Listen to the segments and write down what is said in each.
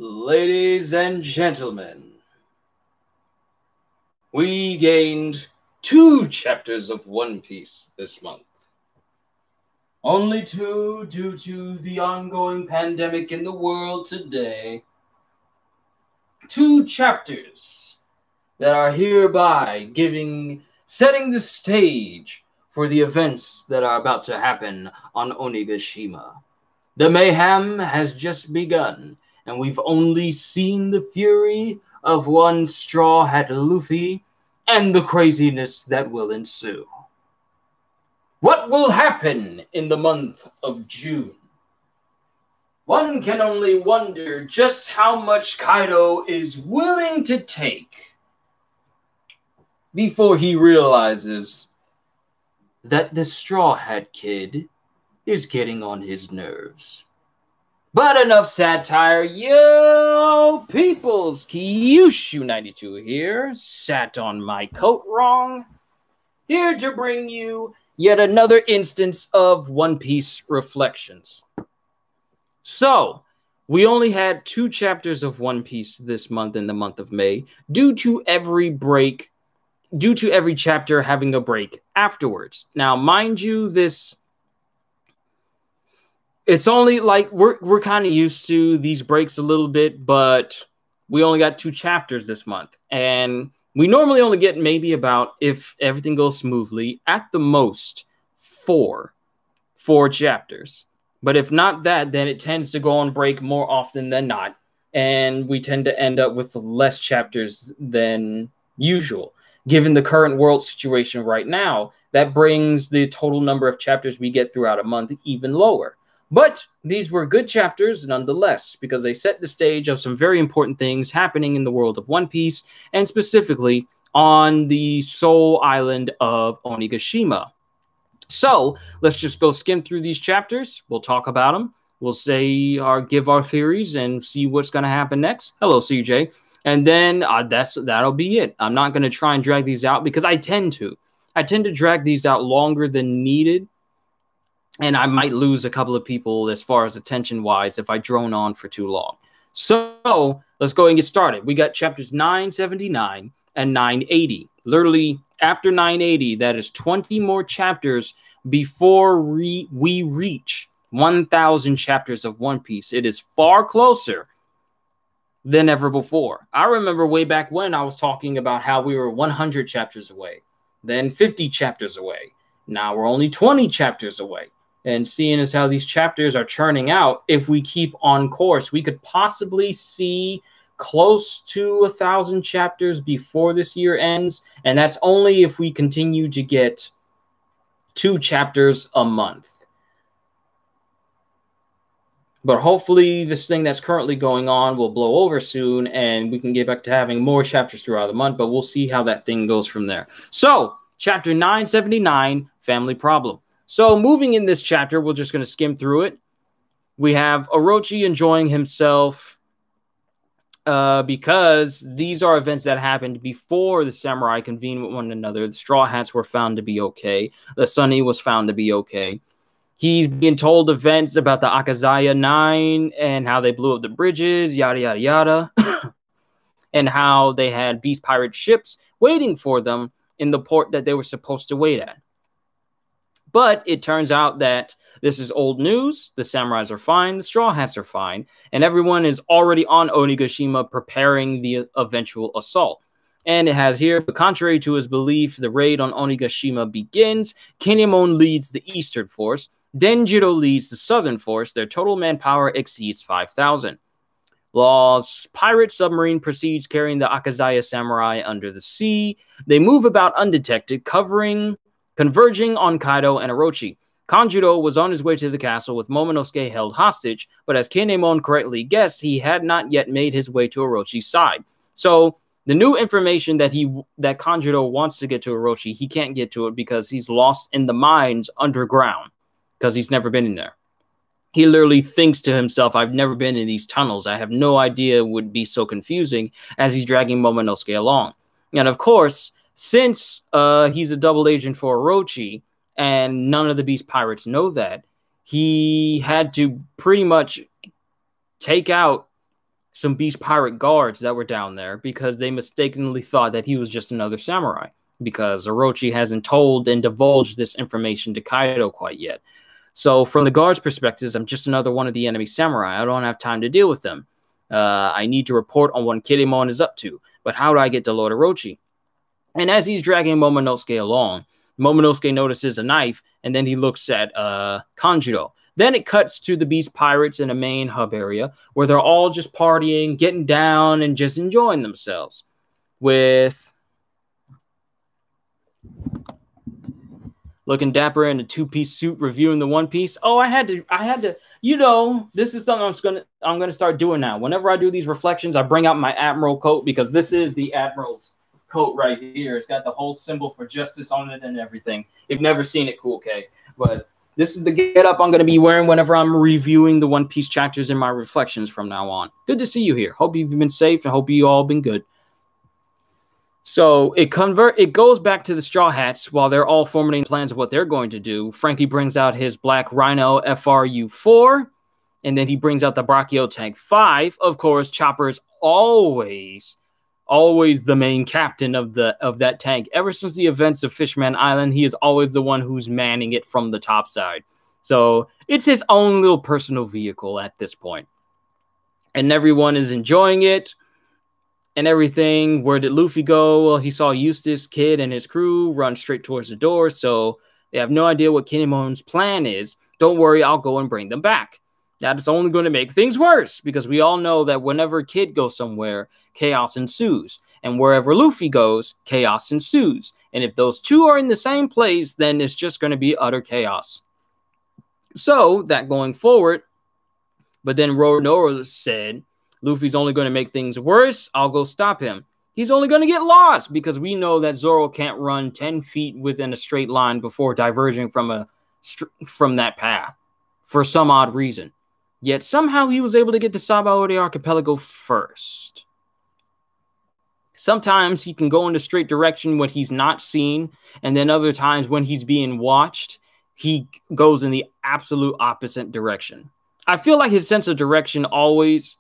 Ladies and gentlemen, we gained 2 chapters of One Piece this month. Only 2 due to the ongoing pandemic in the world today. 2 chapters that are hereby setting the stage for the events that are about to happen on Onigashima. The mayhem has just begun, and we've only seen the fury of one Straw Hat Luffy and the craziness that will ensue. What will happen in the month of June? One can only wonder just how much Kaido is willing to take before he realizes that the Straw Hat Kid is getting on his nerves. But enough satire. Yo, peoples, Kyushu92 here, sat on my coat wrong, here to bring you yet another instance of One Piece reflections. So, we only had 2 chapters of One Piece this month in the month of May, due to every chapter having a break afterwards. Now, mind you, it's only like we're kind of used to these breaks a little bit, but we only got 2 chapters this month. And we normally only get maybe about, if everything goes smoothly, at the most 4 chapters. But if not that, then it tends to go on break more often than not. And we tend to end up with less chapters than usual. Given the current world situation right now, that brings the total number of chapters we get throughout a month even lower. But these were good chapters nonetheless, because they set the stage of some very important things happening in the world of One Piece, and specifically on the Soul Island of Onigashima. So let's just go skim through these chapters. We'll talk about them. We'll give our theories and see what's going to happen next. Hello, CJ. And then that'll be it. I'm not going to try and drag these out because I tend to drag these out longer than needed. And I might lose a couple of people as far as attention-wise if I drone on for too long. So let's go and get started. We got chapters 979 and 980. Literally, after 980, that is 20 more chapters before we reach 1,000 chapters of One Piece. It is far closer than ever before. I remember way back when I was talking about how we were 100 chapters away, then 50 chapters away. Now we're only 20 chapters away. And seeing as how these chapters are churning out, if we keep on course, we could possibly see close to 1,000 chapters before this year ends. And that's only if we continue to get 2 chapters a month. But hopefully this thing that's currently going on will blow over soon and we can get back to having more chapters throughout the month. But we'll see how that thing goes from there. So, chapter 979, Family Problem. So moving in this chapter, we're just going to skim through it. We have Orochi enjoying himself because these are events that happened before the samurai convened with one another. The Straw Hats were found to be okay. The Sunny was found to be okay. He's being told events about the Akazaya 9 and how they blew up the bridges, yada, yada, yada. And how they had beast pirate ships waiting for them in the port that they were supposed to wait at. But it turns out that this is old news. The samurais are fine. The Straw Hats are fine. And everyone is already on Onigashima preparing the eventual assault. And it has here, but contrary to his belief, the raid on Onigashima begins. Kinemon leads the eastern force. Denjiro leads the southern force. Their total manpower exceeds 5,000. Law's pirate submarine proceeds carrying the Akazaya samurai under the sea. They move about undetected, converging on Kaido and Orochi. Kanjuro was on his way to the castle with Momonosuke held hostage, but as Kinemon correctly guessed, he had not yet made his way to Orochi's side. So the new information that Kanjuro wants to get to Orochi, he can't get to it because he's lost in the mines underground because he's never been in there. He literally thinks to himself, I've never been in these tunnels. I have no idea it would be so confusing as he's dragging Momonosuke along. And of course, since he's a double agent for Orochi, and none of the Beast Pirates know that, he had to pretty much take out some beast pirate guards that were down there because they mistakenly thought that he was just another samurai, because Orochi hasn't told and divulged this information to Kaido quite yet. So from the guards' perspectives, I'm just another one of the enemy samurai. I don't have time to deal with them. I need to report on what Kinemon is up to. But how do I get to Lord Orochi? And as he's dragging Momonosuke along, Momonosuke notices a knife, and then he looks at Kanjiro. Then it cuts to the Beast Pirates in a main hub area where they're all just partying, getting down, and just enjoying themselves. With looking dapper in a two-piece suit, reviewing the One Piece. Oh, I had to. You know, this is something I'm gonna start doing now. Whenever I do these reflections, I bring out my Admiral coat, because this is the Admiral's coat right here. It's got the whole symbol for justice on it and everything. If you've never seen it, cool, okay. But this is the getup I'm going to be wearing whenever I'm reviewing the One Piece chapters in my reflections from now on. Good to see you here. Hope you've been safe and hope you all been good. So it goes back to the Straw Hats while they're all formulating plans of what they're going to do. Frankie brings out his Black Rhino FRU-4, and then he brings out the Brachio Tank 5. Of course, Chopper's always the main captain of that tank. Ever since the events of Fishman Island, he is always the one who's manning it from the top side. So it's his own little personal vehicle at this point. And everyone is enjoying it and everything. Where did Luffy go? Well, he saw Eustace, Kid, and his crew run straight towards the door, so they have no idea what Kinemon's plan is. Don't worry, I'll go and bring them back. That is only going to make things worse, because we all know that whenever Kid goes somewhere, chaos ensues. And wherever Luffy goes, chaos ensues. And if those two are in the same place, then it's just going to be utter chaos. So, that going forward, but then Roronoa said, Luffy's only going to make things worse, I'll go stop him. He's only going to get lost, because we know that Zoro can't run 10 feet within a straight line before diverging from that path, for some odd reason. Yet somehow he was able to get to Sabaody Archipelago first. Sometimes he can go in a straight direction when he's not seen, and then other times when he's being watched, he goes in the absolute opposite direction. I feel like his sense of direction always...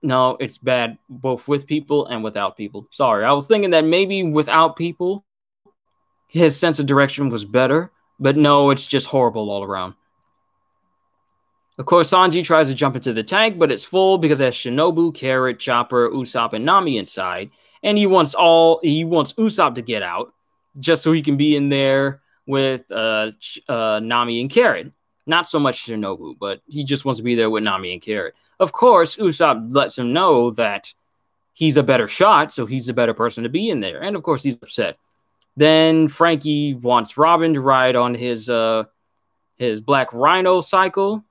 No, it's bad both with people and without people. Sorry, I was thinking that maybe without people, his sense of direction was better, but no, it's just horrible all around. Of course, Sanji tries to jump into the tank, but it's full because it has Shinobu, Carrot, Chopper, Usopp, and Nami inside. And he wants Usopp to get out, just so he can be in there with Nami and Carrot. Not so much Shinobu, but he just wants to be there with Nami and Carrot. Of course, Usopp lets him know that he's a better shot, so he's a better person to be in there. And of course, he's upset. Then Frankie wants Robin to ride on his Black Rhino cycle.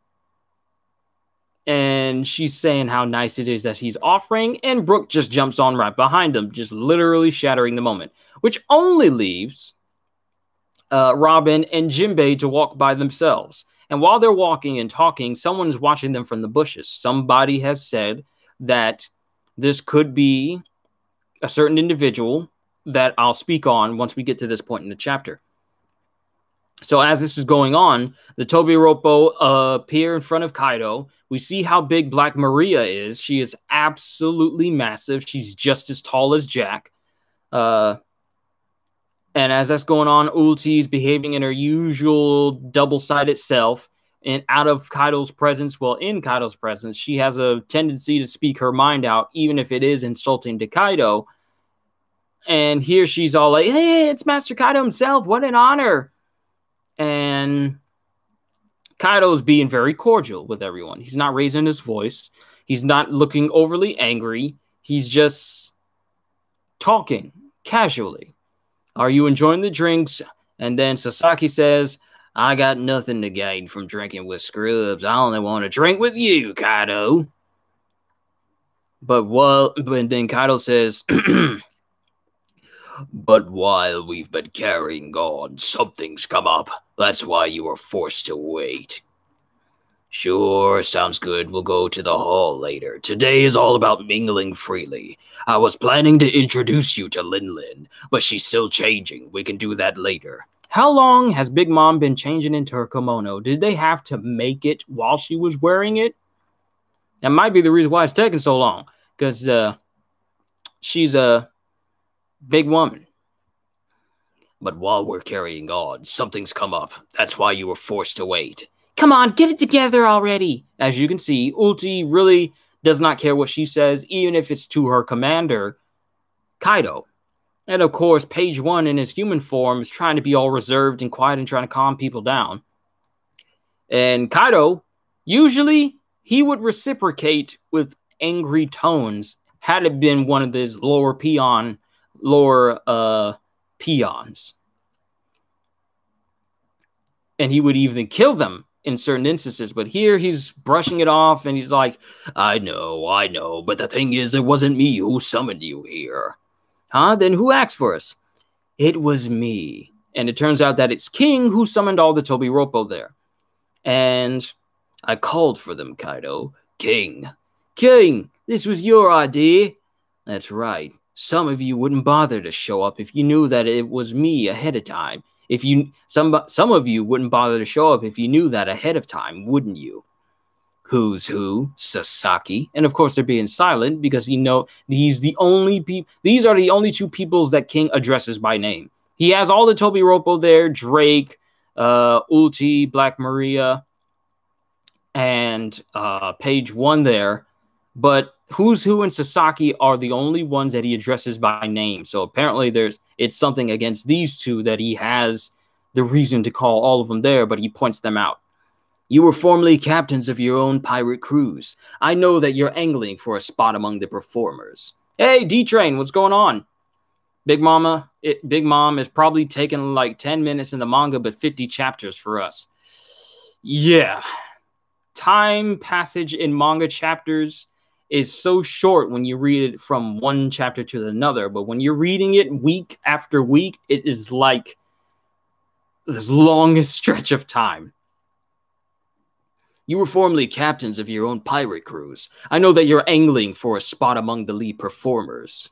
And she's saying how nice it is that he's offering, and Brook just jumps on right behind him, just literally shattering the moment, which only leaves Robin and Jinbei to walk by themselves. And while they're walking and talking, someone's watching them from the bushes. Somebody has said that this could be a certain individual that I'll speak on once we get to this point in the chapter. So as this is going on, the Tobiropo appear in front of Kaido. We see how big Black Maria is. She is absolutely massive. She's just as tall as Jack. And as that's going on, Ulti's behaving in her usual double-sided self. And out of Kaido's presence, well, in Kaido's presence, she has a tendency to speak her mind out, even if it is insulting to Kaido. And here she's all like, hey, it's Master Kaido himself. What an honor. And Kaido's being very cordial with everyone. He's not raising his voice. He's not looking overly angry. He's just talking casually. Are you enjoying the drinks? And then Sasaki says, I got nothing to gain from drinking with scrubs. I only want to drink with you, Kaido. But then Kaido says, but while we've been carrying on, something's come up. That's why you were forced to wait. Sure, sounds good. We'll go to the hall later. Today is all about mingling freely. I was planning to introduce you to Lin Lin, but she's still changing. We can do that later. How long has Big Mom been changing into her kimono? Did they have to make it while she was wearing it? That might be the reason why it's taking so long, because she's a big woman. But while we're carrying on, something's come up. That's why you were forced to wait. Come on, get it together already. As you can see, Ulti really does not care what she says, even if it's to her commander, Kaido. And of course, Page 1 in his human form is trying to be all reserved and quiet and trying to calm people down. And Kaido, usually, he would reciprocate with angry tones had it been one of his lower peons. And he would even kill them in certain instances. But here he's brushing it off and he's like, I know. But the thing is, it wasn't me who summoned you here. Huh? Then who asked for us? It was me. And it turns out that it's King who summoned all the Tobiropo there. And I called for them, Kaido. King, this was your idea. That's right. Some of you wouldn't bother to show up if you knew that it was me ahead of time. Some of you wouldn't bother to show up if you knew that ahead of time, wouldn't you? Who's who? Sasaki. And of course they're being silent because these are the only two peoples that King addresses by name. He has all the Tobiropo there, Drake, Ulti, Black Maria, and Page 1 there. But Who's Who and Sasaki are the only ones that he addresses by name. So apparently it's something against these two that he has the reason to call all of them there, but he points them out. You were formerly captains of your own pirate crews. I know that you're angling for a spot among the performers. Hey, D-Train, what's going on? Big Mom is probably taking like 10 minutes in the manga, but 50 chapters for us. Yeah. Time passage in manga chapters is so short when you read it from one chapter to another, but when you're reading it week after week, it is like this longest stretch of time. You were formerly captains of your own pirate crews. I know that you're angling for a spot among the lead performers.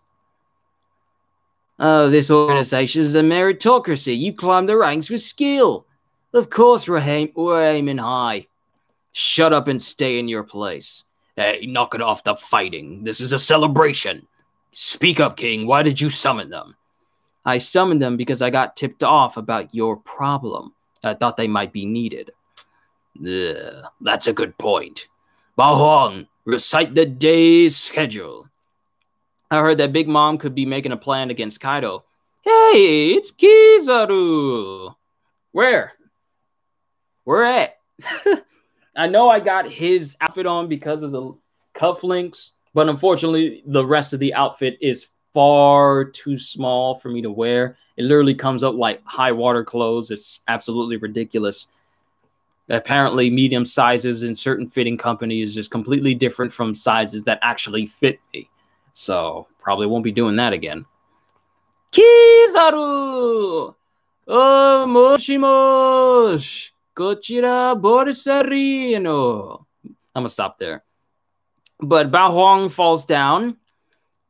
Oh, this organization is a meritocracy. You climb the ranks with skill. Of course we're aiming high. Shut up and stay in your place. Hey, knock it off the fighting. This is a celebration. Speak up, King. Why did you summon them? I summoned them because I got tipped off about your problem. I thought they might be needed. That's a good point. Bao Huang, recite the day's schedule. I heard that Big Mom could be making a plan against Kaido. Hey, it's Kizaru. Where at? I know I got his outfit on because of the cufflinks, but unfortunately, the rest of the outfit is far too small for me to wear. It literally comes up like high water clothes. It's absolutely ridiculous. Apparently, medium sizes in certain fitting companies is just completely different from sizes that actually fit me. So, probably won't be doing that again. Kizaru! Oh, moshimosh! Kochira borisarino. I'm gonna stop there. But Bao Huang falls down.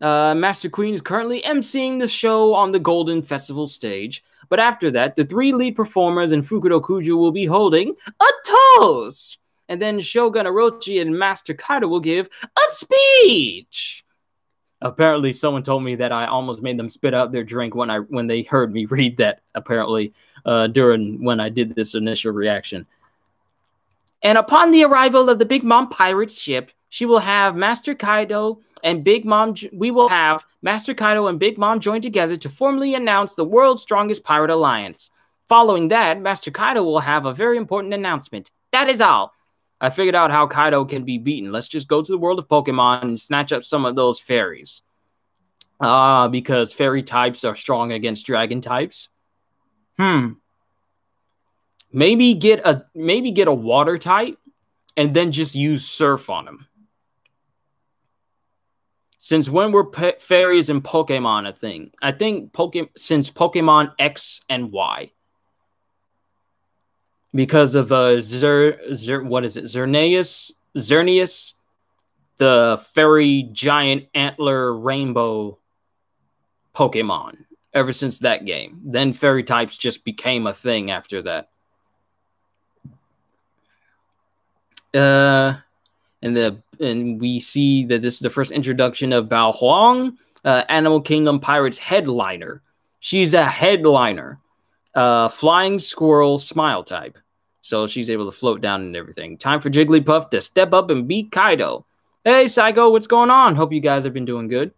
Master Queen is currently emceeing the show on the Golden Festival stage. But after that, the three lead performers in Fukudo Kuju will be holding a toast. And then Shogun Orochi and Master Kaido will give a speech. Apparently, someone told me that I almost made them spit out their drink when they heard me read that, apparently, during when I did this initial reaction. And upon the arrival of the Big Mom Pirates ship, she will have Master Kaido and Big Mom. We will have Master Kaido and Big Mom join together to formally announce the world's strongest pirate alliance. Following that, Master Kaido will have a very important announcement. That is all. I figured out how Kaido can be beaten. Let's just go to the world of Pokemon and snatch up some of those fairies. Because fairy types are strong against dragon types. Maybe get a water type and then just use surf on them. Since when were fairies and Pokemon a thing? I think since Pokemon X and Y. Because of Xerneas, the fairy giant antler rainbow Pokemon. Ever since that game. Then fairy types just became a thing after that. And And we see that this is the first introduction of Bao Huang, Animal Kingdom Pirates headliner. She's a headliner, flying squirrel smile type. So she's able to float down and everything. Time for Jigglypuff to step up and beat Kaido. Hey, Psycho, what's going on? Hope you guys have been doing good.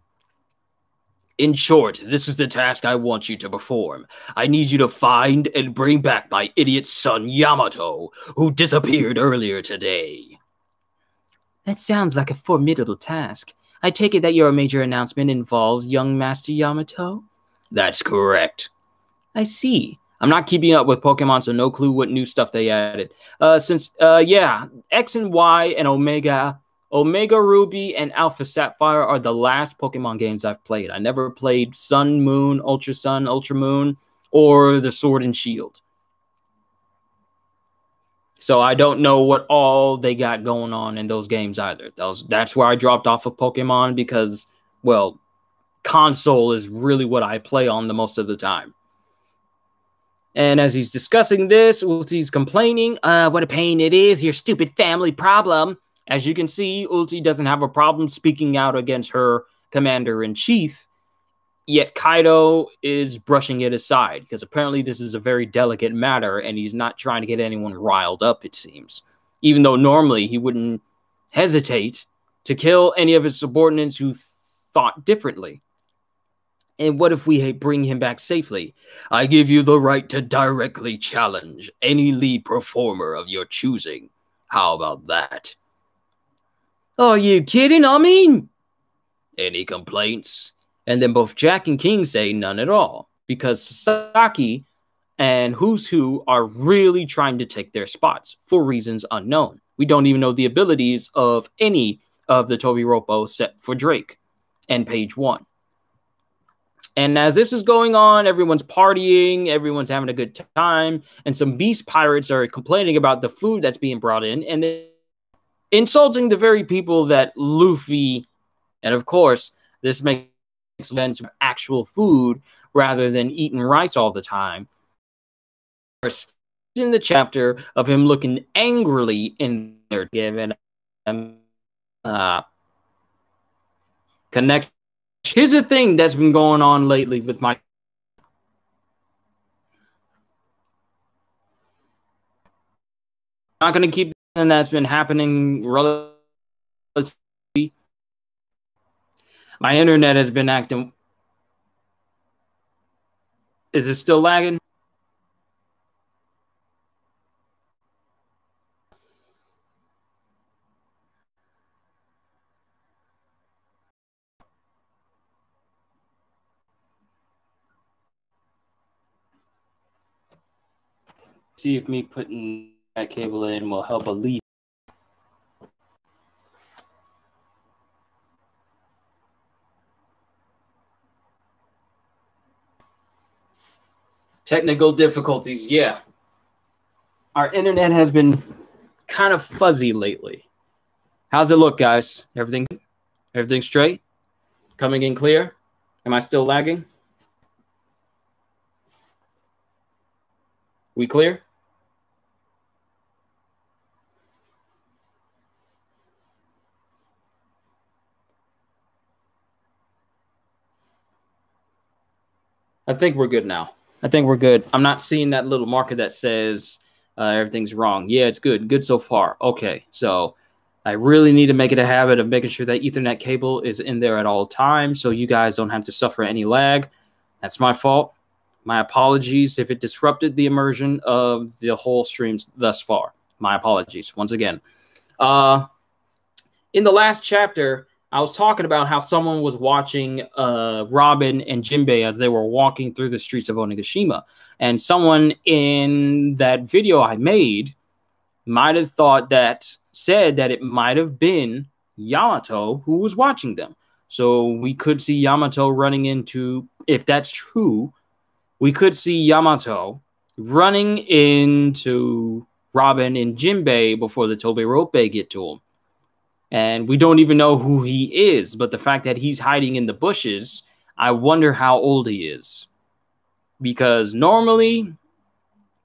In short, this is the task I want you to perform. I need you to find and bring back my idiot son Yamato, who disappeared earlier today. That sounds like a formidable task. I take it that your major announcement involves young Master Yamato? That's correct. I see. I'm not keeping up with Pokemon, so no clue what new stuff they added. Yeah, X and Y and Omega Ruby and Alpha Sapphire are the last Pokemon games I've played. I never played Sun, Moon, Ultra Moon, or the Sword and Shield. So I don't know what all they got going on in those games either. That's where I dropped off of Pokemon because, well, console is really what I play on the most of the time. And as he's discussing this, Ulti's complaining, what a pain it is, your stupid family problem. As you can see, Ulti doesn't have a problem speaking out against her commander-in-chief, yet Kaido is brushing it aside, because apparently this is a very delicate matter, and he's not trying to get anyone riled up, it seems. Even though normally he wouldn't hesitate to kill any of his subordinates who thought differently. And what if we bring him back safely? I give you the right to directly challenge any lead performer of your choosing. How about that? Are you kidding? I mean, any complaints? And then both Jack and King say none at all, because Sasaki and Who's Who are really trying to take their spots for reasons unknown. We don't even know the abilities of any of the Tobiropo except for Drake and Page 1. And as this is going on, everyone's partying, everyone's having a good time, and some beast pirates are complaining about the food that's being brought in, and then insulting the very people that Luffy, and of course, this makes sense of actual food rather than eating rice all the time. Of course, in the chapter of him looking angrily in there, giving connection. Here's a thing that's been going on lately with my not going to keep and that's been happening relatively. My internet has been acting. Is it still lagging? See if me putting that cable in will help alleviate. Technical difficulties, yeah. Our internet has been kind of fuzzy lately. How's it look, guys? Everything straight? Coming in clear? Am I still lagging? We clear? I think we're good now. I think we're good. I'm not seeing that little marker that says everything's wrong. Yeah, it's good. Good so far. Okay, so I really need to make it a habit of making sure that Ethernet cable is in there at all times so you guys don't have to suffer any lag. That's my fault. My apologies if it disrupted the immersion of the whole streams thus far. My apologies once again. In the last chapter, I was talking about how someone was watching Robin and Jinbei as they were walking through the streets of Onigashima. And someone in that video I made might have said that it might have been Yamato who was watching them. So we could see Yamato running into, if that's true, we could see Yamato running into Robin and Jinbei before the Tobirope get to him. And we don't even know who he is, but the fact that he's hiding in the bushes, I wonder how old he is. Because normally,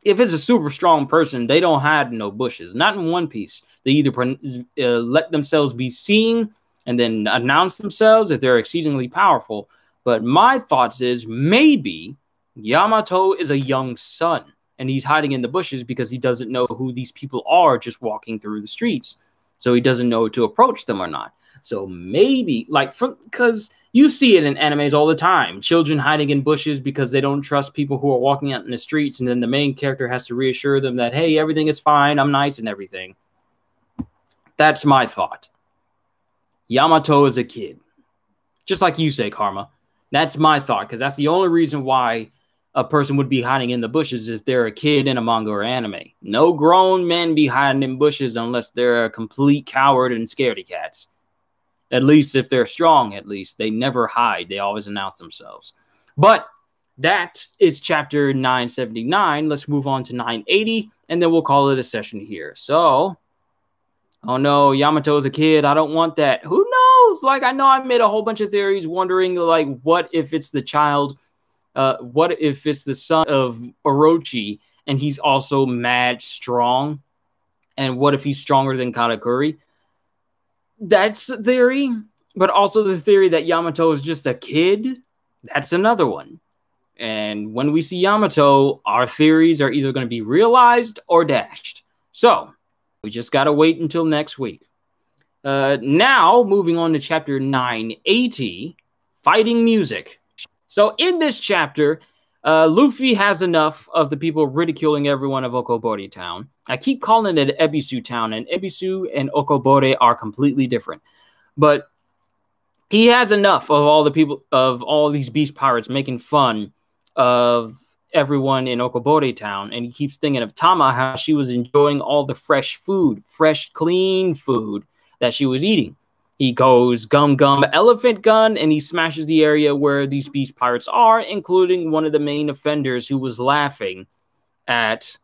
if it's a super strong person, they don't hide in no bushes. Not in One Piece. They either let themselves be seen and then announce themselves if they're exceedingly powerful. But my thoughts is maybe Yamato is a young son and he's hiding in the bushes because he doesn't know who these people are just walking through the streets. So he doesn't know to approach them or not. So maybe, like, because you see it in animes all the time. Children hiding in bushes because they don't trust people who are walking out in the streets. And then the main character has to reassure them that, hey, everything is fine. I'm nice and everything. That's my thought. Yamato is a kid. Just like you say, Karma. That's my thought, because that's the only reason why a person would be hiding in the bushes if they're a kid in a manga or anime. No grown men be hiding in bushes unless they're a complete coward and scaredy cats. At least if they're strong, at least. They never hide. They always announce themselves. But that is chapter 979. Let's move on to 980, and then we'll call it a session here. So, oh no, Yamato's a kid. I don't want that. Who knows? Like, I know I made a whole bunch of theories wondering, like, what if it's the child, what if it's the son of Orochi, and he's also mad strong? And what if he's stronger than Katakuri? That's a theory, but also the theory that Yamato is just a kid. That's another one. And when we see Yamato, our theories are either going to be realized or dashed. So we just got to wait until next week. Now, moving on to chapter 980, Fighting Music. So in this chapter, Luffy has enough of the people ridiculing everyone of Okobore Town. I keep calling it Ebisu Town, and Ebisu and Okobore are completely different. But he has enough of all the people, of all these beast pirates making fun of everyone in Okobore Town, and he keeps thinking of Tama, how she was enjoying all the fresh food, fresh, clean food that she was eating. He goes gum elephant gun, and he smashes the area where these beast pirates are, including one of the main offenders who was laughing at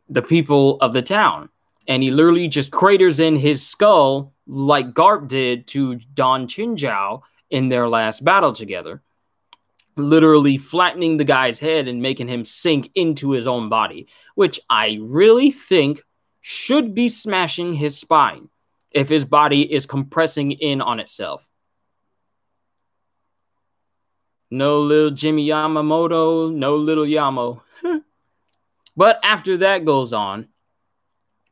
the people of the town. And he literally just craters in his skull like Garp did to Don Chinjiao in their last battle together, literally flattening the guy's head and making him sink into his own body, which I really think should be smashing his spine if his body is compressing in on itself. No little Jimmy Yamamoto, no little Yamo. But after that goes on,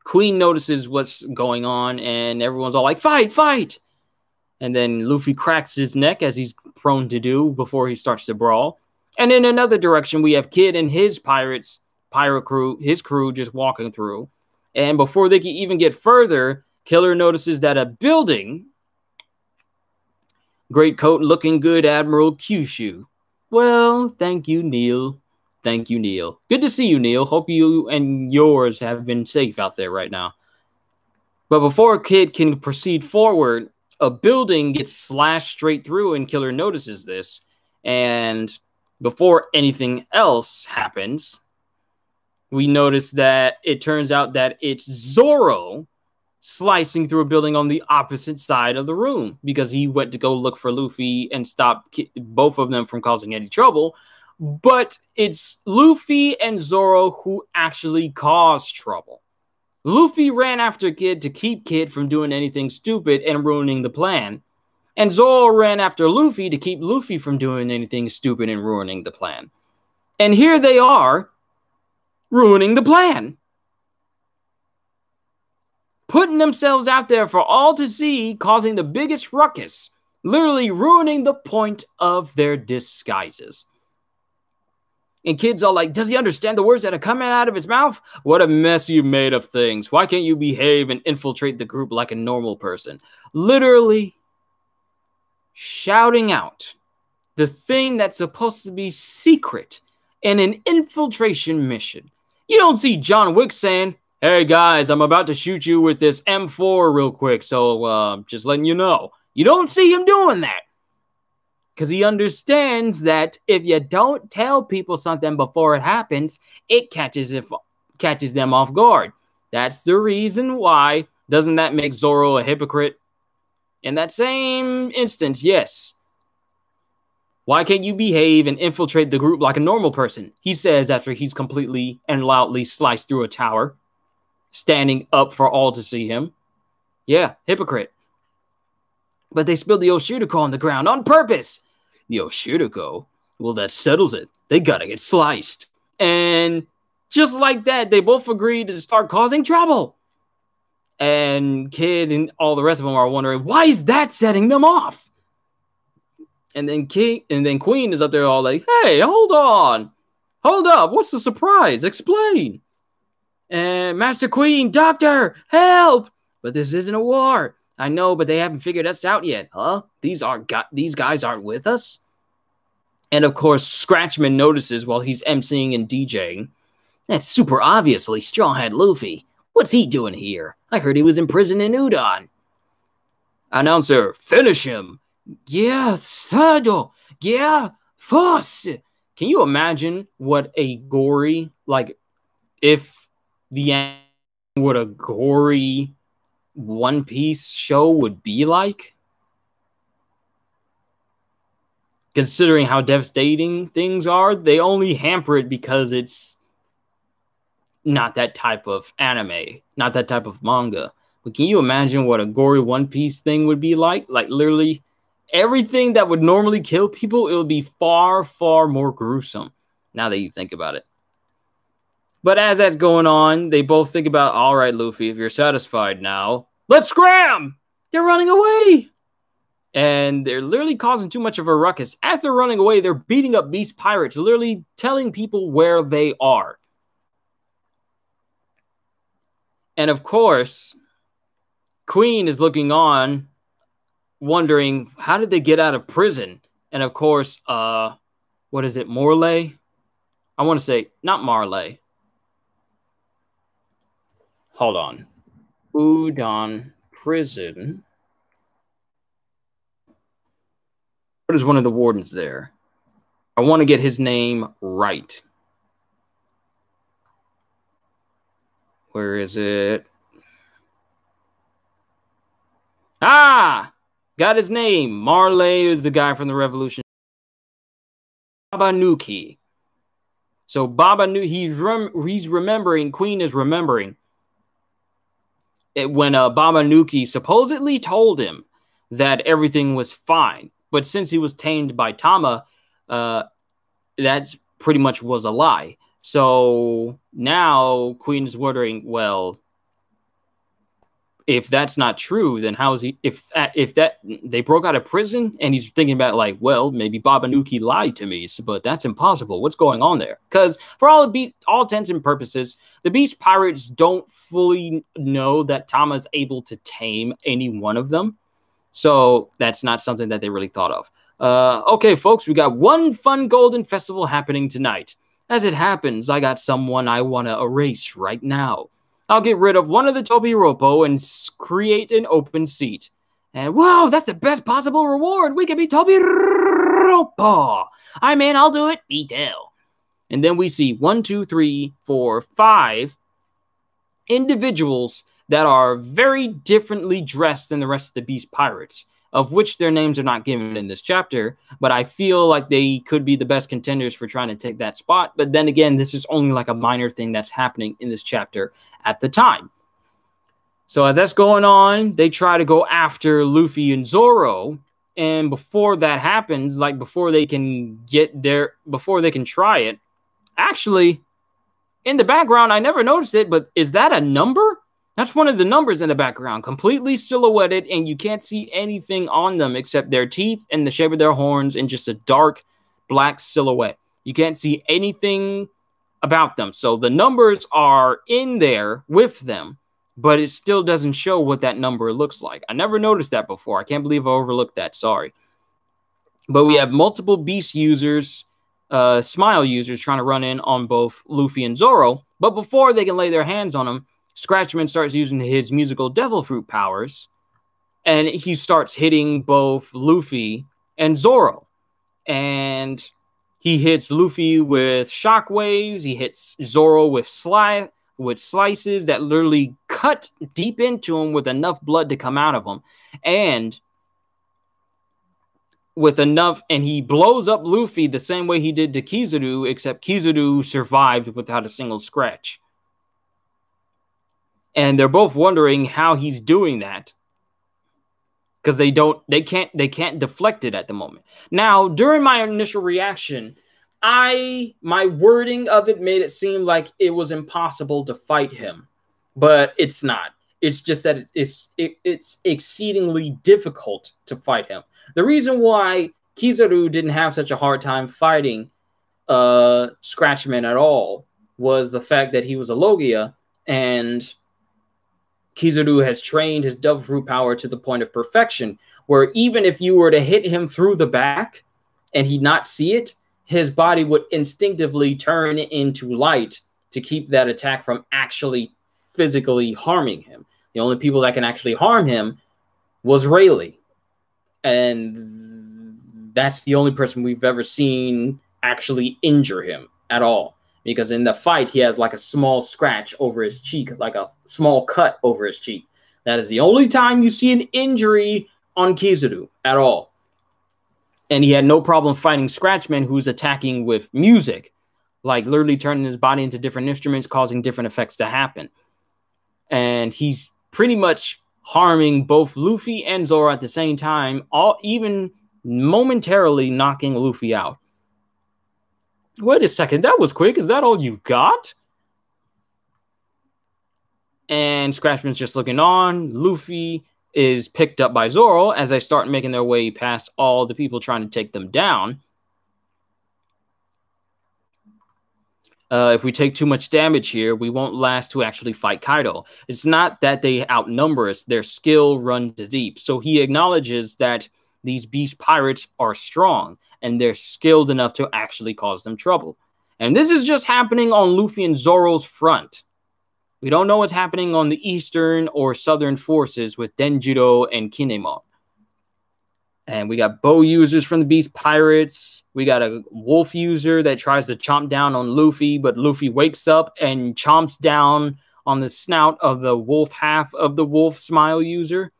Queen notices what's going on, and everyone's all like, fight, fight! And then Luffy cracks his neck, as he's prone to do before he starts to brawl. And in another direction, we have Kid and his pirate crew, his crew just walking through. And before they can even get further, Killer notices that a building, great coat, looking good, Admiral Kyushu. Well, thank you, Neil. Thank you, Neil. Good to see you, Neil. Hope you and yours have been safe out there right now. But before Kid can proceed forward, a building gets slashed straight through, and Killer notices this. And before anything else happens, we notice that it turns out that it's Zoro slicing through a building on the opposite side of the room, because he went to go look for Luffy and stop both of them from causing any trouble. But it's Luffy and Zoro who actually caused trouble. Luffy ran after Kid to keep Kid from doing anything stupid and ruining the plan. And Zoro ran after Luffy to keep Luffy from doing anything stupid and ruining the plan. And here they are, ruining the plan. Putting themselves out there for all to see, causing the biggest ruckus, literally ruining the point of their disguises. And Kid's all like, does he understand the words that are coming out of his mouth? What a mess you made of things. Why can't you behave and infiltrate the group like a normal person? Literally shouting out the thing that's supposed to be secret in an infiltration mission. You don't see John Wick saying, hey guys, I'm about to shoot you with this M4 real quick, so just letting you know. You don't see him doing that. Because he understands that if you don't tell people something before it happens, it catches them off guard. That's the reason why. Doesn't that make Zoro a hypocrite? In that same instance, yes. Why can't you behave and infiltrate the group like a normal person? He says after he's completely and loudly sliced through a tower. standing up for all to see him. Yeah, hypocrite. But they spilled the Oshiriko on the ground on purpose. The Oshiriko? Well, that settles it. They gotta get sliced. And just like that, they both agreed to start causing trouble. And Kid and all the rest of them are wondering, why is that setting them off? And then Queen is up there all like, hey, hold on. Hold up. What's the surprise? Explain. And Master Queen, Doctor, help. But this isn't a war. I know, but they haven't figured us out yet. Huh? These guys aren't with us? And of course, Scratchman notices while he's emceeing and DJing. That's super obviously Strawhead Luffy. What's he doing here? I heard he was in prison in Udon. Announcer, finish him. Yeah, Sado. Yeah, Foss. Can you imagine what a gory, like, what a gory One Piece show would be like? Considering how devastating things are, they only hamper it because it's not that type of anime, not that type of manga. But can you imagine what a gory One Piece thing would be like? Like, literally, everything that would normally kill people, it would be far, far more gruesome, now that you think about it. But as that's going on, they both think about, all right, Luffy, if you're satisfied now, let's scram! They're running away! And they're literally causing too much of a ruckus. As they're running away, they're beating up Beast Pirates, literally telling people where they are. And of course, Queen is looking on, wondering, how did they get out of prison? And of course, what is it, Morley? I want to say, not Marley. Hold on. Udon Prison. What is one of the wardens there? I want to get his name right. Where is it? Ah! Got his name. Marley is the guy from the Revolution. Babanuki. So Babanuki, he's remembering, Queen is remembering it when Babanuki supposedly told him that everything was fine. But since he was tamed by Tama, that pretty much was a lie. So now Queen is wondering, well, if that's not true, then how is he? If that they broke out of prison, and he's thinking about like, well, maybe Babanuki lied to me, but that's impossible. What's going on there? Because for all intents and purposes, the Beast Pirates don't fully know that Tama is able to tame any one of them, so that's not something that they really thought of. Okay, folks, we got one fun Golden Festival happening tonight. As it happens, I got someone I want to erase right now. I'll get rid of one of the Tobiropo and create an open seat. And wow, that's the best possible reward. We can be Tobiropo. I'm in, I'll do it. Me too. And then we see 1, 2, 3, 4, 5 individuals that are very differently dressed than the rest of the Beast Pirates, of which their names are not given in this chapter, but I feel like they could be the best contenders for trying to take that spot. But then again, this is only like a minor thing that's happening in this chapter at the time. So as that's going on, they try to go after Luffy and Zoro. And before that happens, like before they can try it, actually, in the background, I never noticed it, but is that a number? That's one of the numbers in the background, completely silhouetted, and you can't see anything on them except their teeth and the shape of their horns and just a dark black silhouette. You can't see anything about them. So the numbers are in there with them, but it still doesn't show what that number looks like. I never noticed that before. I can't believe I overlooked that. Sorry. But we have multiple Beast users, Smile users trying to run in on both Luffy and Zoro. But before they can lay their hands on them, Scratchman starts using his musical devil fruit powers, and he starts hitting both Luffy and Zoro. And he hits Luffy with shockwaves. He hits Zoro with slices that literally cut deep into him with enough blood to come out of him. And he blows up Luffy the same way he did to Kizaru, except Kizaru survived without a single scratch. And they're both wondering how he's doing that, because they can't deflect it at the moment. Now, during my initial reaction, my wording of it made it seem like it was impossible to fight him, but it's not. It's just that it's exceedingly difficult to fight him. The reason why Kizaru didn't have such a hard time fighting Scratchman at all was the fact that he was a Logia, and Kizaru has trained his Devil Fruit power to the point of perfection, where even if you were to hit him through the back and he'd not see it, his body would instinctively turn into light to keep that attack from actually physically harming him. The only people that can actually harm him was Rayleigh. And that's the only person we've ever seen actually injure him at all. Because in the fight, he has like a small scratch over his cheek, like a small cut over his cheek. That is the only time you see an injury on Kizaru at all. And he had no problem fighting Scratchman, who's attacking with music, like literally turning his body into different instruments, causing different effects to happen. And he's pretty much harming both Luffy and Zoro at the same time, even momentarily knocking Luffy out. Wait a second, that was quick. Is that all you got? And Scratchman's just looking on. Luffy is picked up by Zoro as they start making their way past all the people trying to take them down. If we take too much damage here, we won't last to actually fight Kaido. It's not that they outnumber us. Their skill runs deep. So he acknowledges that these beast pirates are strong, and they're skilled enough to actually cause them trouble. And this is just happening on Luffy and Zoro's front. We don't know what's happening on the eastern or southern forces with Denjiro and Kinemon. And we got bow users from the beast pirates. We got a wolf user that tries to chomp down on Luffy, but Luffy wakes up and chomps down on the snout of the wolf half of the wolf smile user.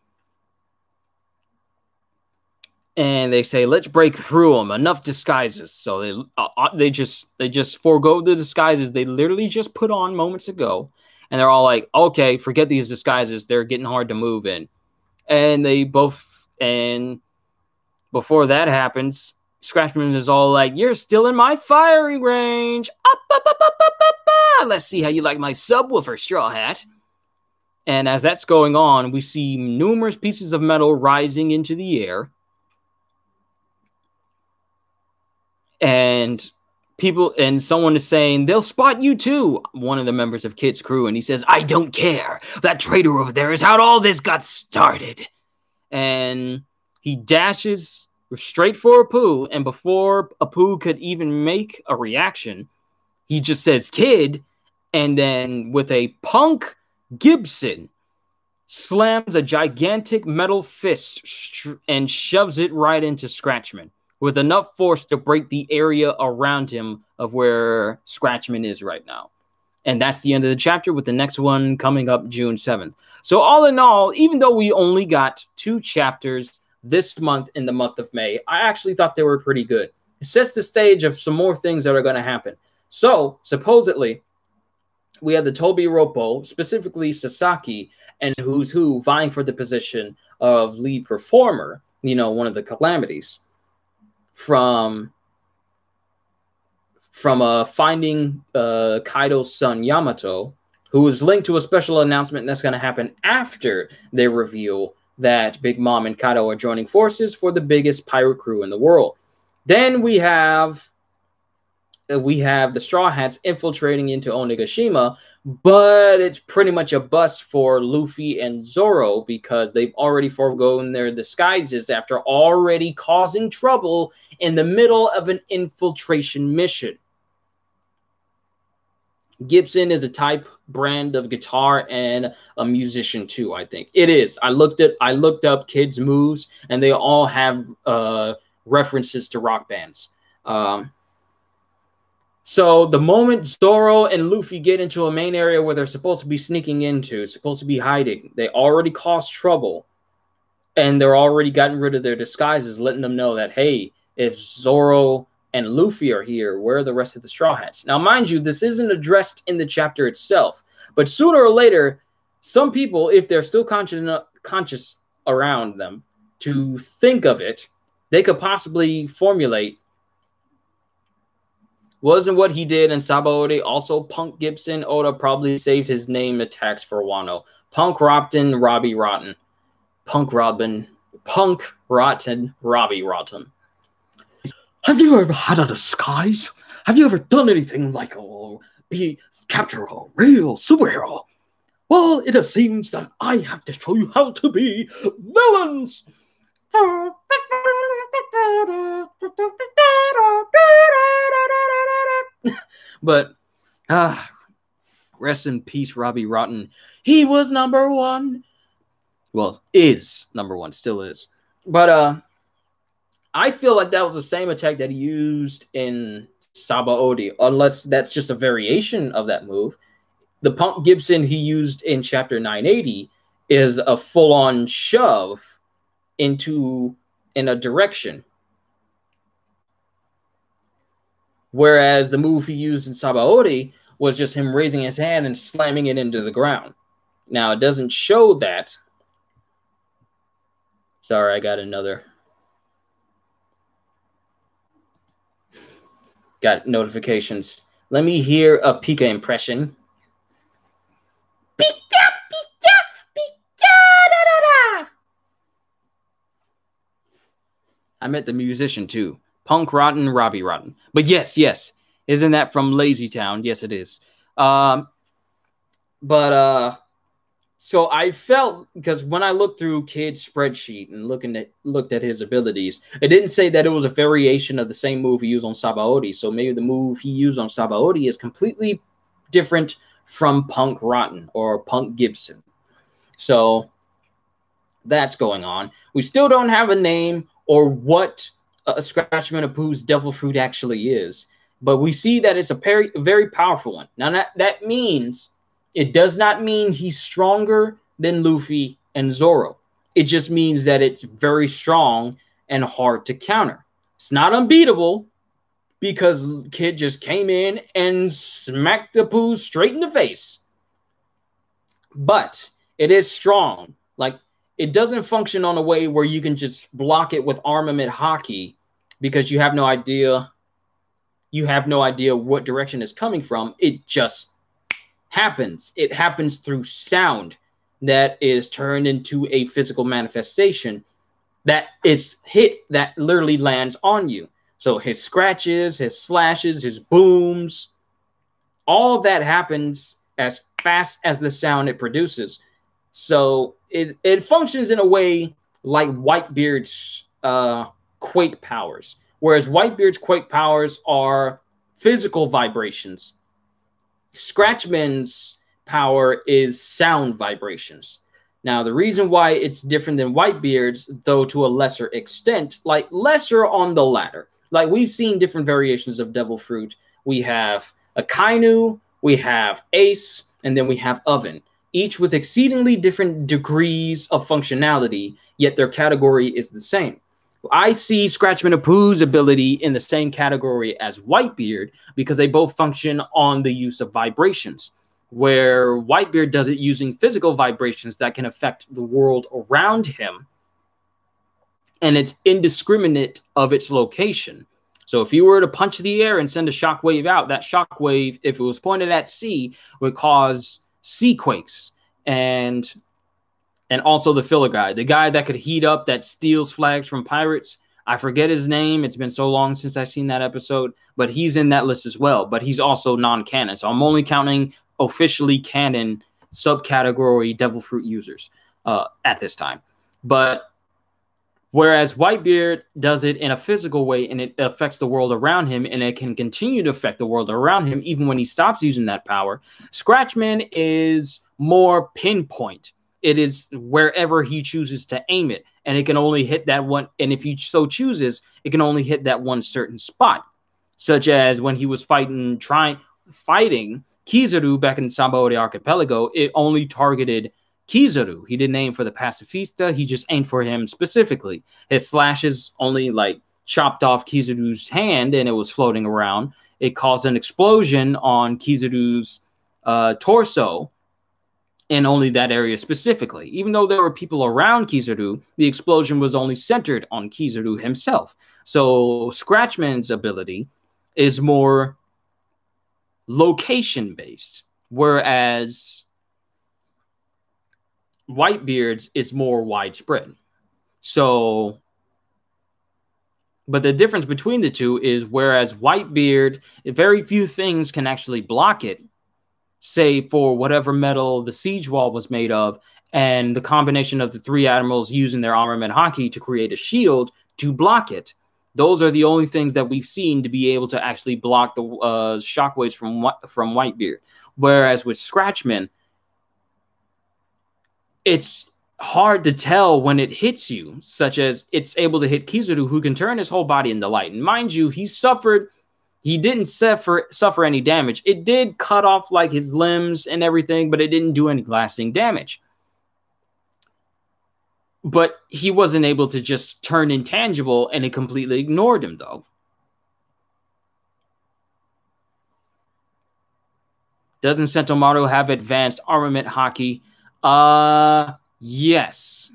And they say, let's break through them. Enough disguises. So they just forego the disguises they literally just put on moments ago. And they're all like, okay, forget these disguises. They're getting hard to move in. And before that happens, Scratchman is all like, you're still in my firing range. Up, up, up, up, up, up, up. Let's see how you like my subwoofer, Straw Hat. And as that's going on, we see numerous pieces of metal rising into the air. And someone is saying, they'll spot you too, one of the members of Kid's crew. And he says, I don't care. That traitor over there is how all this got started. And he dashes straight for Apu. And before Apu could even make a reaction, he just says, Kid. And then with a punk Gibson, slams a gigantic metal fist and shoves it right into Scratchman, with enough force to break the area around him of where Scratchman is right now. And that's the end of the chapter, with the next one coming up June 7th. So all in all, even though we only got 2 chapters this month in the month of May, I actually thought they were pretty good. It sets the stage of some more things that are going to happen. So supposedly, we have the Toby Roppo, specifically Sasaki, and Who's Who vying for the position of lead performer, you know, one of the calamities. From finding Kaido's son Yamato, who is linked to a special announcement that's going to happen after they reveal that Big Mom and Kaido are joining forces for the biggest pirate crew in the world. Then we have the Straw Hats infiltrating into Onigashima, but it's pretty much a bust for Luffy and Zoro because they've already forgone their disguises after already causing trouble in the middle of an infiltration mission. Gibson is a type brand of guitar and a musician too, I think. It is. I looked up kids' moves, and they all have references to rock bands. So the moment Zoro and Luffy get into a main area where they're supposed to be sneaking into, supposed to be hiding, they already caused trouble, and they're already gotten rid of their disguises, letting them know that, hey, if Zoro and Luffy are here, where are the rest of the Straw Hats? Now, mind you, this isn't addressed in the chapter itself, but sooner or later, some people, if they're still conscious around them to think of it, they could possibly formulate, wasn't what he did in Sabaody also Punk Gibson? Oda probably saved his name attacks for Wano. Punk Rotten, Robbie Rotten. Punk Rotten, Robbie Rotten. Have you ever had a disguise? Have you ever done anything like capture a real superhero? Well, it seems that I have to show you how to be villains. But rest in peace, Robbie Rotten. He was number one. Well, is number one, still is. But I feel like that was the same attack that he used in Sabaody, unless that's just a variation of that move. The Punk Gibson he used in Chapter 980 is a full-on shove in a direction. Whereas the move he used in Sabaody was just him raising his hand and slamming it into the ground. Now, it doesn't show that. Sorry, I got notifications. Let me hear a Pika impression. Pika, Pika, Pika, da, da, da. I met the musician too. Punk Rotten, Robbie Rotten. But yes. Isn't that from Lazy Town? Yes, it is. So I felt, because when I looked through Kid's spreadsheet and looked at his abilities, it didn't say that it was a variation of the same move he used on Sabaody. So maybe the move he used on Sabaody is completely different from Punk Rotten or Punk Gibson. So that's going on. We still don't have a name or what Scratchman Apu's Devil Fruit actually is, but we see that it's a very, very powerful one. Now that means, it does not mean he's stronger than Luffy and Zoro. It just means that it's very strong and hard to counter. It's not unbeatable because Kid just came in and smacked Apu straight in the face. But it is strong. Like, it doesn't function on a way where you can just block it with armament hockey because you have no idea. You have no idea what direction it's coming from. It just happens. It happens through sound that is turned into a physical manifestation that is hit, that literally lands on you. So his scratches, his slashes, his booms, all that happens as fast as the sound it produces. So it functions in a way like Whitebeard's Quake powers, whereas Whitebeard's Quake powers are physical vibrations. Scratchman's power is sound vibrations. Now, the reason why it's different than Whitebeard's, though to a lesser extent, like lesser on the latter. Like, we've seen different variations of Devil Fruit. We have Akainu, we have Ace, and then we have Oven, each with exceedingly different degrees of functionality, yet their category is the same. I see Scratchman Apu's ability in the same category as Whitebeard because they both function on the use of vibrations, where Whitebeard does it using physical vibrations that can affect the world around him, and it's indiscriminate of its location. So if you were to punch the air and send a shockwave out, that shockwave, if it was pointed at sea, would cause sea quakes. And also the filler guy, the guy that could heat up, that steals flags from pirates. I forget his name. It's been so long since I've seen that episode, but he's in that list as well. But he's also non-canon. So I'm only counting officially canon subcategory Devil Fruit users at this time. But whereas Whitebeard does it in a physical way and it affects the world around him, and it can continue to affect the world around him even when he stops using that power, Scratchman is more pinpoint. It is wherever he chooses to aim it, and it can only hit that one. And if he so chooses, it can only hit that one certain spot, such as when he was fighting Kizaru back in Sabaody Archipelago. It only targeted Kizaru. He didn't aim for the pacifista. He just aimed for him specifically. His slashes only like chopped off Kizaru's hand, and it was floating around. It caused an explosion on Kizaru's torso. in only that area specifically. Even though there were people around Kizaru, the explosion was only centered on Kizaru himself. So Scratchman's ability is more location-based, whereas Whitebeard's is more widespread. So, but the difference between the two is whereas Whitebeard, very few things can actually block it, say for whatever metal the siege wall was made of, and the combination of the three admirals using their armament haki to create a shield to block it. Those are the only things that we've seen to be able to actually block the shockwaves from Whitebeard. Whereas with Scratchman, it's hard to tell when it hits you, such as it's able to hit Kizaru, who can turn his whole body into light. And mind you, he didn't suffer any damage. It did cut off like his limbs and everything, but it didn't do any lasting damage. But he wasn't able to just turn intangible, and it completely ignored him, though. Doesn't Sentomaru have advanced armament haki? Yes.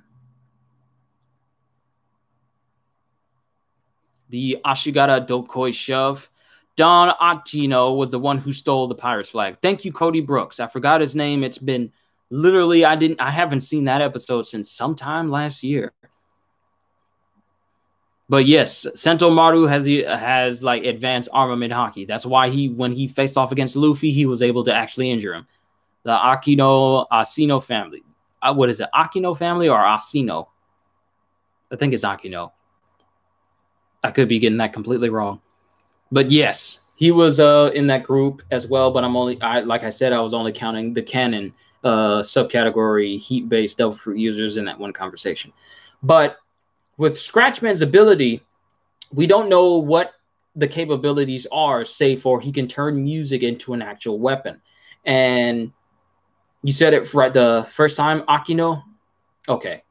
The Ashigara Dokoi shove. Don Akino was the one who stole the pirate's flag. Thank you, Cody Brooks. I forgot his name. It's been literally, I haven't seen that episode since sometime last year. But yes, Sentomaru has like advanced armament haki. That's why when he faced off against Luffy, he was able to actually injure him. The Asino family. What is it? Akino family or Asino? I think it's Akino. I could be getting that completely wrong. But yes, he was in that group as well. But like I said, I was only counting the canon subcategory heat-based devil fruit users in that one conversation. But with Scratchman's ability, we don't know what the capabilities are, save for he can turn music into an actual weapon. And you said it right the first time, Akino? Okay.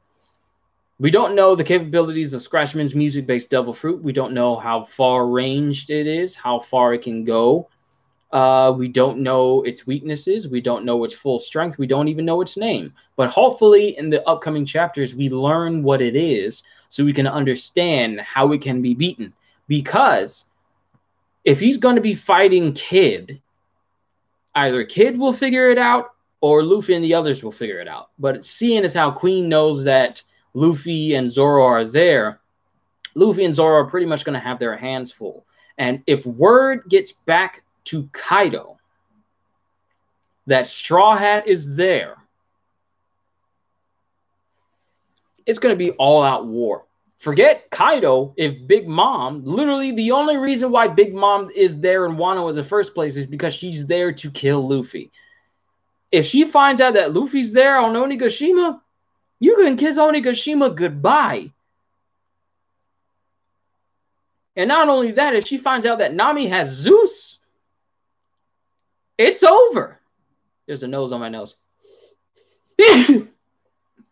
We don't know the capabilities of Scratchman's music-based devil fruit. We don't know how far-ranged it is, how far it can go. We don't know its weaknesses. We don't know its full strength. We don't even know its name. But hopefully in the upcoming chapters, we learn what it is so we can understand how it can be beaten. Because if he's going to be fighting Kid, either Kid will figure it out or Luffy and the others will figure it out. But seeing as how Queen knows that Luffy and Zoro are there, Luffy and Zoro are pretty much going to have their hands full. And if word gets back to Kaido that Straw Hat is there, it's going to be all-out war. Forget Kaido. If Big Mom, literally the only reason why Big Mom is there in Wano in the first place is because she's there to kill Luffy. If she finds out that Luffy's there on Onigashima, you can kiss Onigashima goodbye. And not only that, if she finds out that Nami has Zeus, it's over. There's a nose on my nose.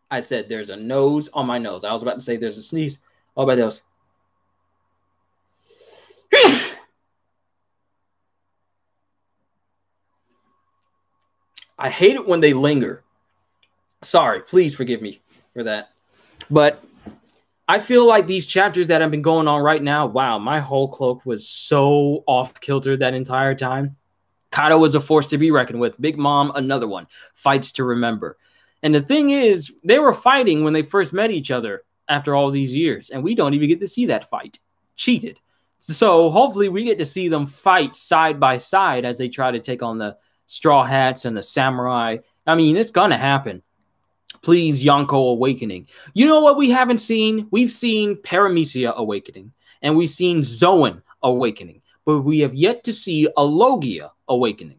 I said there's a nose on my nose. I was about to say there's a sneeze. Oh, by those. I hate it when they linger. Sorry, please forgive me for that. But I feel like these chapters that have been going on right now, wow, my whole cloak was so off-kilter that entire time. Kaido was a force to be reckoned with. Big Mom, another one. Fights to remember. And the thing is, they were fighting when they first met each other after all these years, and we don't even get to see that fight. Cheated. So hopefully we get to see them fight side by side as they try to take on the Straw Hats and the Samurai. I mean, it's going to happen. Please, Yonko Awakening. You know what we haven't seen? We've seen Paramecia Awakening, and we've seen Zoan Awakening, but we have yet to see a Logia Awakening.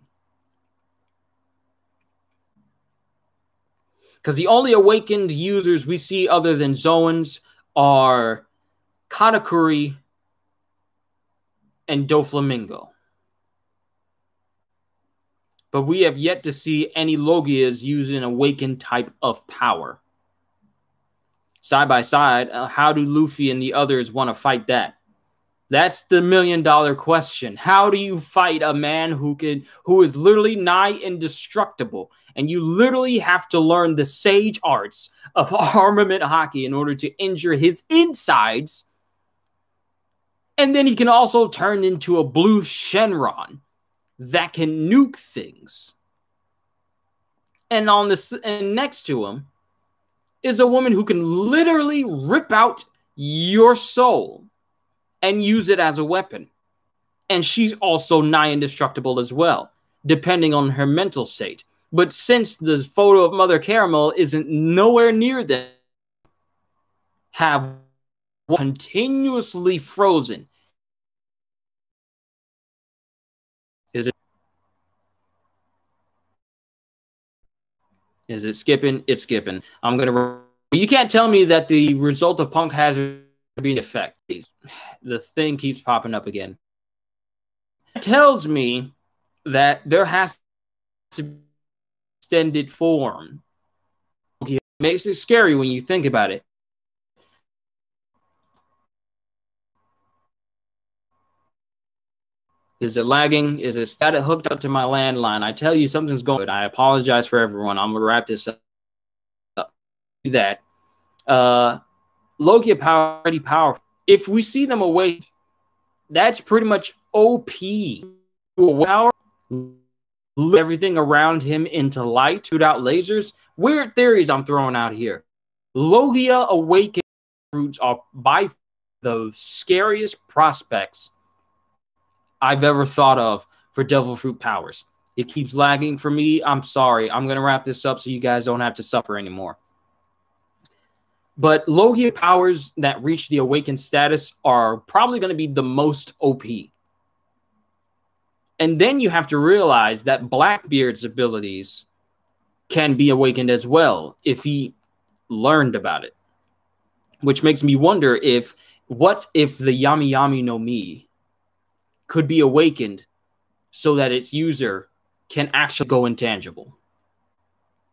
Because the only awakened users we see other than Zoans are Katakuri and Doflamingo. But we have yet to see any Logias use an awakened type of power. Side by side, how do Luffy and the others want to fight that? That's the $1,000,000 question. How do you fight a man who is literally nigh indestructible? And you literally have to learn the sage arts of armament hockey in order to injure his insides. And then he can also turn into a blue Shenron that can nuke things. And and next to him is a woman who can literally rip out your soul and use it as a weapon. And she's also nigh indestructible as well, depending on her mental state. But since the photo of Mother Caramel isn't nowhere near that, have continuously frozen. Is it skipping? It's skipping. You can't tell me that the result of Punk Hazard being effect. The thing keeps popping up again. It tells me that there has to be extended form. It makes it scary when you think about it. Is it lagging? Is it static hooked up to my landline? I tell you, something's going on. I apologize for everyone. I'm going to wrap this up. That Logia power, pretty powerful. If we see them awake, that's pretty much OP. Power, everything around him into light, shoot out lasers. Weird theories I'm throwing out here. Logia awakened fruits are by the scariest prospects I've ever thought of for devil fruit powers. It keeps lagging for me. I'm sorry. I'm going to wrap this up so you guys don't have to suffer anymore. But Logia powers that reach the awakened status are probably going to be the most OP. And then you have to realize that Blackbeard's abilities can be awakened as well if he learned about it. Which makes me wonder what if the Yami Yami no Mi could be awakened so that its user can actually go intangible.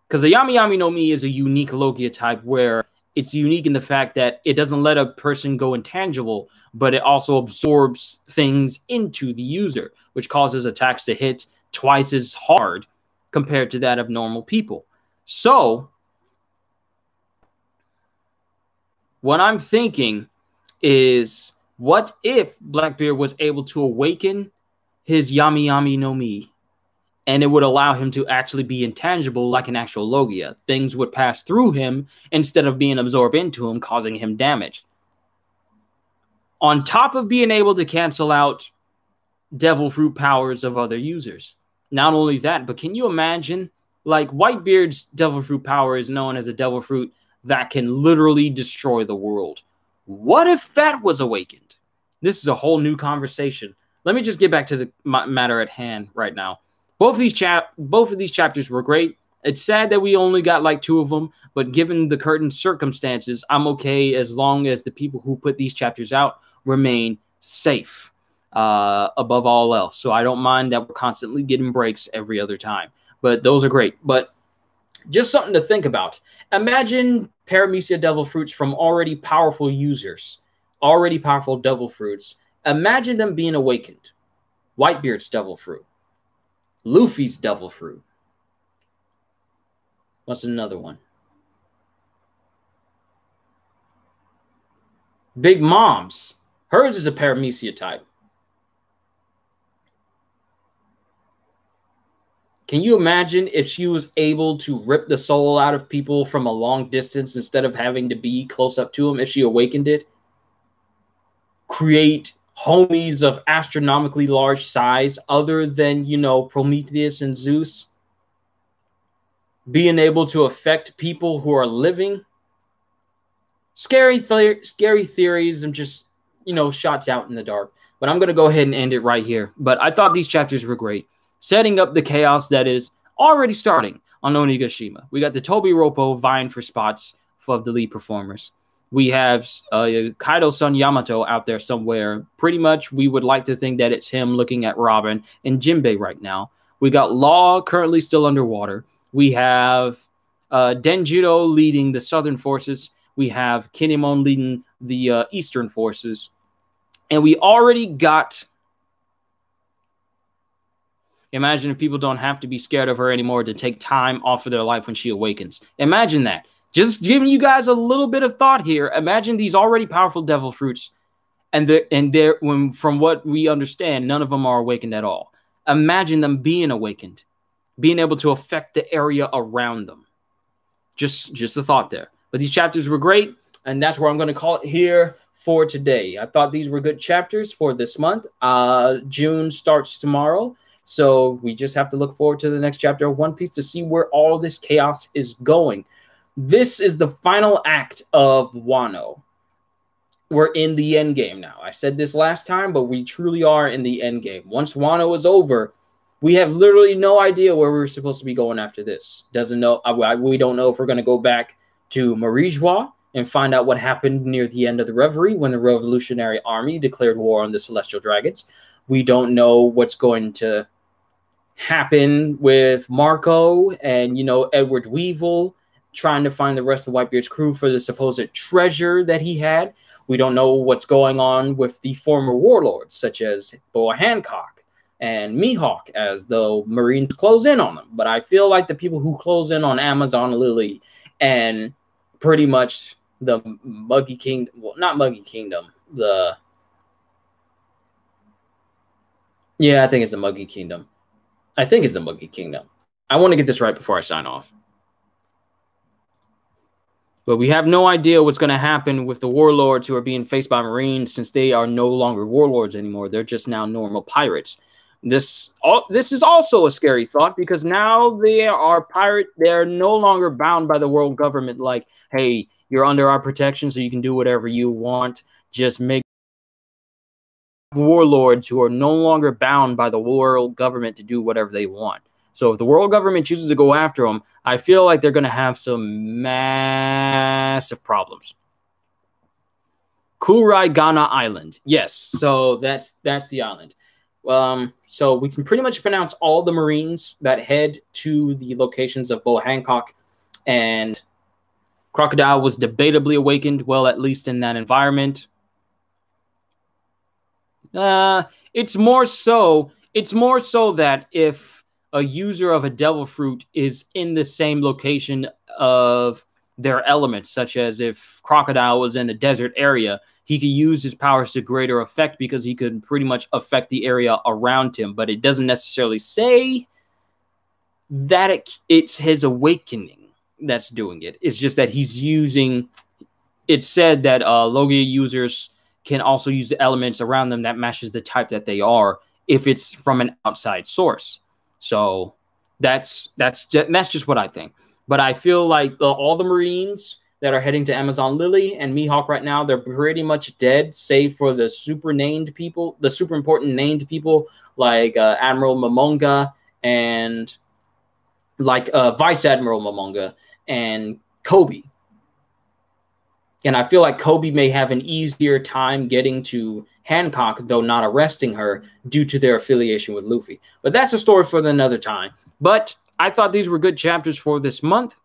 Because the Yami Yami no Mi is a unique Logia type where it's unique in the fact that it doesn't let a person go intangible, but it also absorbs things into the user, which causes attacks to hit twice as hard compared to that of normal people. So, what I'm thinking is, what if Blackbeard was able to awaken his Yami Yami no Mi, and it would allow him to actually be intangible like an actual Logia? Things would pass through him instead of being absorbed into him, causing him damage. On top of being able to cancel out devil fruit powers of other users. Not only that, but can you imagine, like, Whitebeard's devil fruit power is known as a devil fruit that can literally destroy the world. What if that was awakened? This is a whole new conversation. Let me just get back to the matter at hand right now. Both of these chapters were great. It's sad that we only got like 2 of them, but given the current circumstances, I'm okay as long as the people who put these chapters out remain safe above all else. So I don't mind that we're constantly getting breaks every other time. But those are great. But just something to think about. Imagine Paramecia devil fruits from already powerful users, already powerful devil fruits. Imagine them being awakened. Whitebeard's devil fruit. Luffy's devil fruit. What's another one? Big Mom's. Hers is a Paramecia type. Can you imagine if she was able to rip the soul out of people from a long distance instead of having to be close up to them if she awakened it? Create homies of astronomically large size other than, you know, Prometheus and Zeus? Being able to affect people who are living? Scary theories and just, you know, shots out in the dark. But I'm going to go ahead and end it right here. But I thought these chapters were great, setting up the chaos that is already starting on Onigashima. We got the Toby Roppo vying for spots of the lead performers. We have Kaido-san Yamato out there somewhere. Pretty much, we would like to think that it's him looking at Robin and Jinbei right now. We got Law currently still underwater. We have Denjiro leading the southern forces. We have Kinemon leading the eastern forces. And we already got... Imagine if people don't have to be scared of her anymore to take time off of their life when she awakens. Imagine that. Just giving you guys a little bit of thought here. Imagine these already powerful devil fruits, and from what we understand, none of them are awakened at all. Imagine them being awakened, being able to affect the area around them. Just a thought there. But these chapters were great, and that's where I'm going to call it here for today. I thought these were good chapters for this month. June starts tomorrow, so we just have to look forward to the next chapter of One Piece to see where all this chaos is going. This is the final act of Wano. We're in the end game now. I said this last time, but we truly are in the end game. Once Wano is over, we have literally no idea where we're supposed to be going after this. We don't know if we're going to go back to Marijois and find out what happened near the end of the Reverie when the Revolutionary Army declared war on the Celestial Dragons. We don't know what's going to happen with Marco and, Edward Weevil trying to find the rest of Whitebeard's crew for the supposed treasure that he had. We don't know what's going on with the former warlords, such as Boa Hancock and Mihawk, as the Marines close in on them. But I feel like the people who close in on Amazon Lily and pretty much the Muggy Kingdom, well, not Muggy Kingdom, I think it's the Muggy Kingdom. I want to get this right before I sign off. But we have no idea what's going to happen with the warlords who are being faced by Marines, since they are no longer warlords anymore. They're just now normal pirates. This is also a scary thought, because now they are they're no longer bound by the world government. Like, hey, you're under our protection, so you can do whatever you want. Just make warlords who are no longer bound by the world government to do whatever they want. So if the world government chooses to go after them, I feel like they're going to have some massive problems. Kuraigana Island. Yes, so that's the island. So we can pretty much pronounce all the Marines that head to the locations of Boa Hancock, and Crocodile was debatably awakened, well, at least in that environment. It's more so that if a user of a devil fruit is in the same location of their elements, such as if Crocodile was in a desert area, he could use his powers to greater effect because he could pretty much affect the area around him. But it doesn't necessarily say that it's his awakening that's doing it. It's just that he's using... It's said that Logia users can also use the elements around them that matches the type that they are if it's from an outside source. So that's just what I think. But I feel like all the Marines that are heading to Amazon Lily and Mihawk right now, they're pretty much dead, save for the super important named people like Admiral Momonga and like Vice Admiral Momonga and Kobe. And I feel like Kobe may have an easier time getting to Hancock, though not arresting her, due to their affiliation with Luffy. But that's a story for another time. But I thought these were good chapters for this month.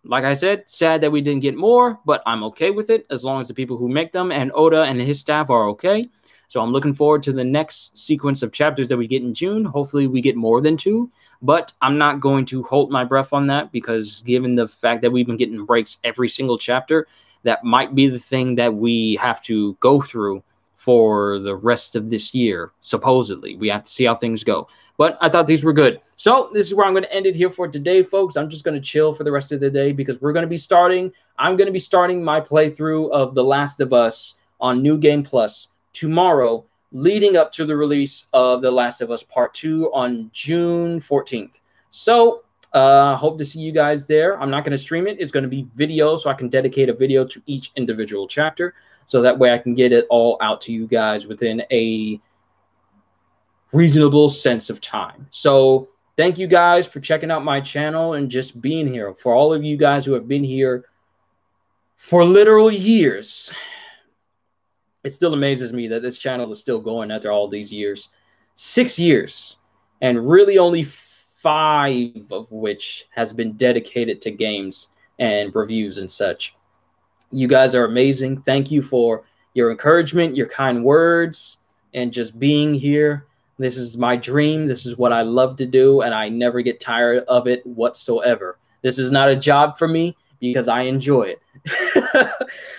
Like I said, sad that we didn't get more, but I'm okay with it as long as the people who make them and Oda and his staff are okay. So I'm looking forward to the next sequence of chapters that we get in June. Hopefully we get more than 2, but I'm not going to hold my breath on that, because given the fact that we've been getting breaks every single chapter, that might be the thing that we have to go through for the rest of this year, supposedly. We have to see how things go. But I thought these were good. So this is where I'm going to end it here for today, folks. I'm just going to chill for the rest of the day, because I'm going to be starting my playthrough of The Last of Us on New Game Plus tomorrow, leading up to the release of The Last of Us Part 2 on June 14th. So hope to see you guys there. I'm not going to stream it. It's going to be video, so I can dedicate a video to each individual chapter, so that way I can get it all out to you guys within a reasonable sense of time. So thank you guys for checking out my channel and just being here. For all of you guys who have been here for literal years, it still amazes me that this channel is still going after all these years. 6 years, and really only 5 of which has been dedicated to games and reviews and such. You guys are amazing. Thank you for your encouragement, your kind words, and just being here. This is my dream. This is what I love to do, and I never get tired of it whatsoever. This is not a job for me because I enjoy it.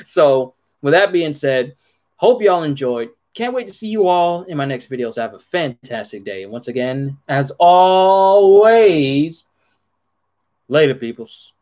So with that being said, hope y'all enjoyed. Can't wait to see you all in my next videos. Have a fantastic day. And once again, as always, later, peoples.